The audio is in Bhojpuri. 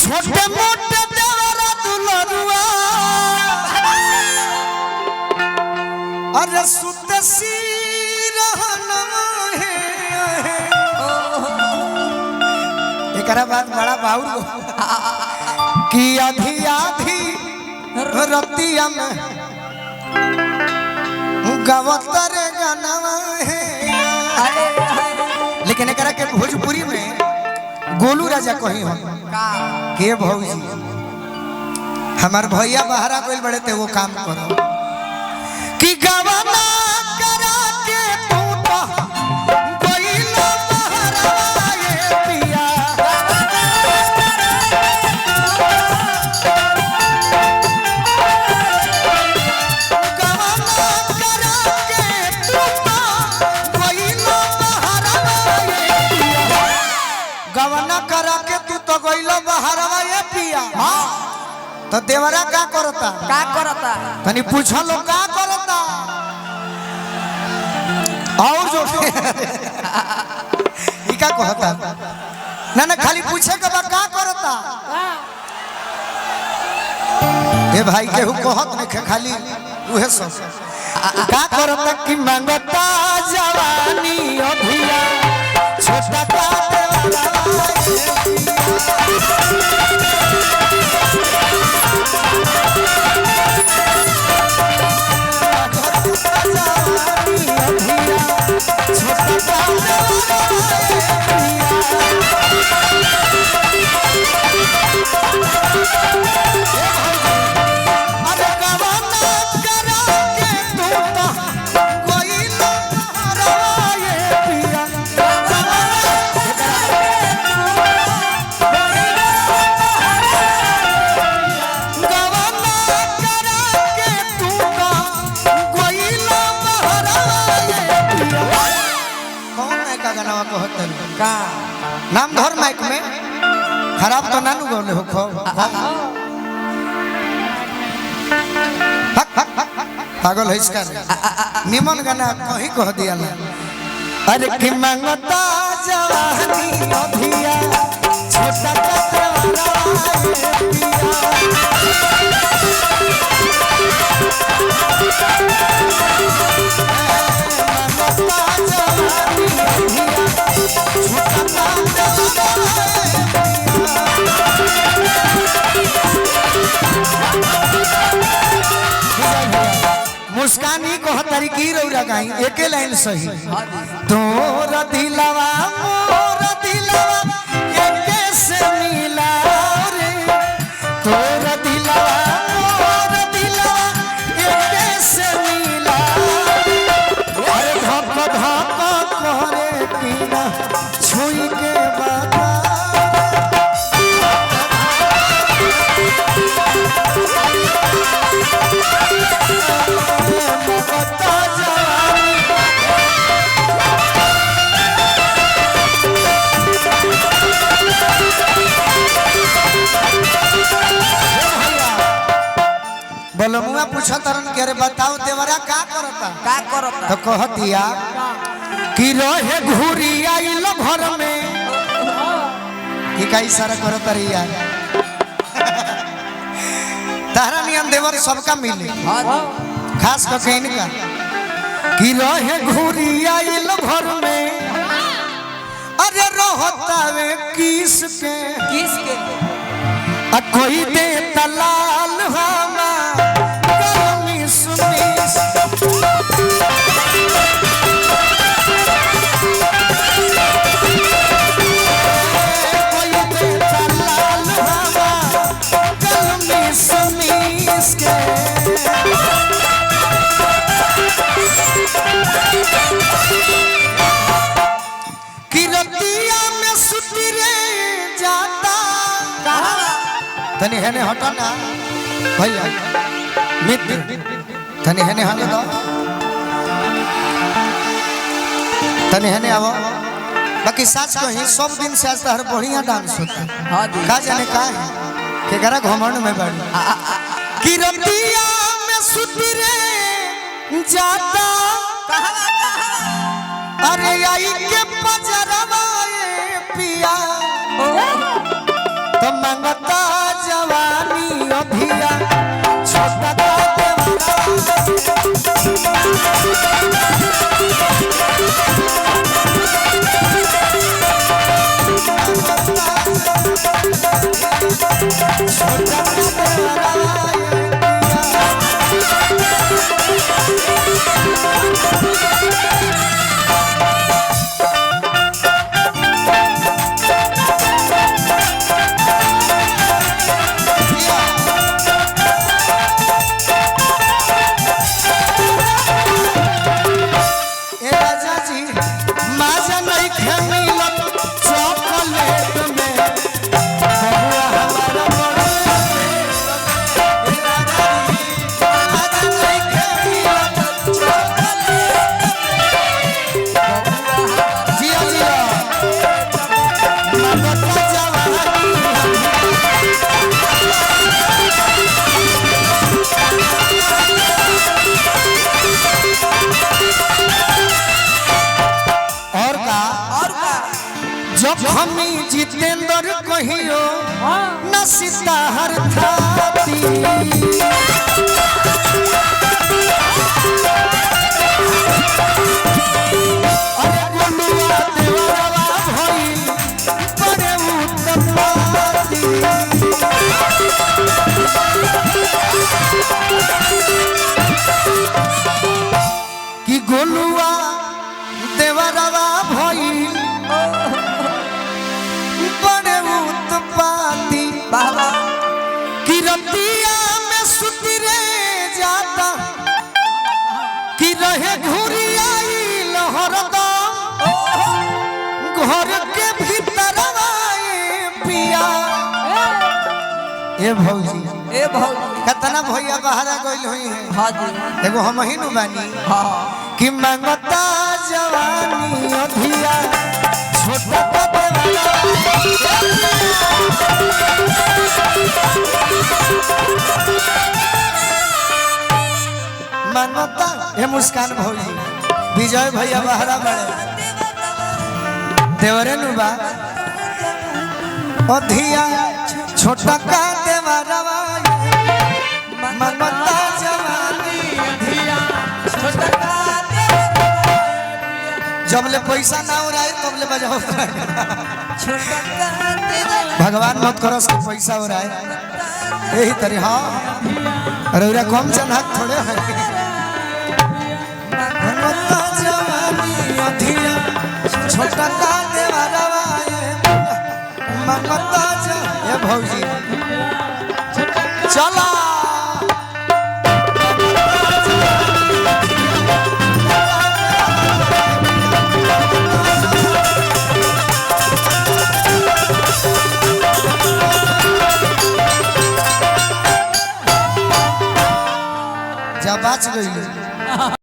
छोटे मोटे देवरा दुलरुआ अरे सुतसी रहना है एकरा बात बड़ा बाउर कि आधी आधी रतिया में गवतरे गाना है। लेकिन एकरा के भोजपुरी में गोलू राजा कही हो के भौजी हमार भैया बहरा गइल बड़े ते वो काम करो कि गवना करा के तू तो गइलो बहरा ये पिया गवना करा के तू तो गइलो बहरा ये पिया गवना करा के तू तो गइलो बहरा ये पिया। हां तो देवरा का करता तनी पूछो लो का करता और जो ई का कहता ना ना खाली पूछे के बा का करता ए भाई केहू कहत नहीं खाली उहे सब का करता कि मांगता जवानी अभिया छोटा का देवरा नाम धर माइक में खराब तो नानू गौले हो खो पागल है इसका निमन गाना कहीं कह दिया ना अरे कि मांगता जवानी अभिया छोटा मुस्कानी को तरीकी रौरा गाई एक लाइन सही तोरा दिलवा मोरा दिलवा एके से मिला रे तोरा दिलवा मोरा दिलवा एके से मिला अरे धक धक करे पीना छुई के बाबा बोलमुआ पूछा तरन के अरे बताओ देवरा का करता तो कह दिया कि रहे घूरी आइल घर में कि का इशारा करता रे यार तारा नियम देवर सबका मिले खास करके इनका कि रहे घूरी आइल घर में अरे रहता वे किस के कोई दे तलाल हमा गरमी सुनीस कोई दे तलाल हमा गरमी सुनीस के किरतिया में सुतिरे जाता तनी हेने हटा ना भैया मित्र तनी हेने हट दो तनी हेने आवो बाकी सच कही सब दिन से आज तहर बढ़िया डांस होता का जाने का है के करा घमंड में बैठ किरतिया में सुतिरे जाता अरे आई के पजरवा पिया तो तो मंगता जवानी अभिया छोटा जब हमी जितेंद्र कहियो न सीता हर थाती अरे गोलुआ देवरवा भई बड़े उत्तपाती कि गोलुआ देवरवा भई बाबा कि रतिया में सुतरे जाता कि रहे घुरियाई लहरदम घर के भीतर आए पिया ए भौजी कितना भैया बाहर गइल हुई है। हाँ जी एगो हम ही नु बानी हाँ कि मंगता जवानी अभिया छोटा मनता हे मुस्कान भौजी विजय भैया बहरा बड़े देवरे नुबा अधिया छोटा का देवरवा मनता जवानी अधिया छोटा का जब ले पैसा ना हो रहा है तब ले बजाओ छोटा का भगवान मत करो उसको पैसा हो रहा है यही तरह हाँ अरे उरा कम चनाक थोड़े है मनता जवानी अधिया छोटा का देवरवा मनता ये भौजी चला जा बाच गई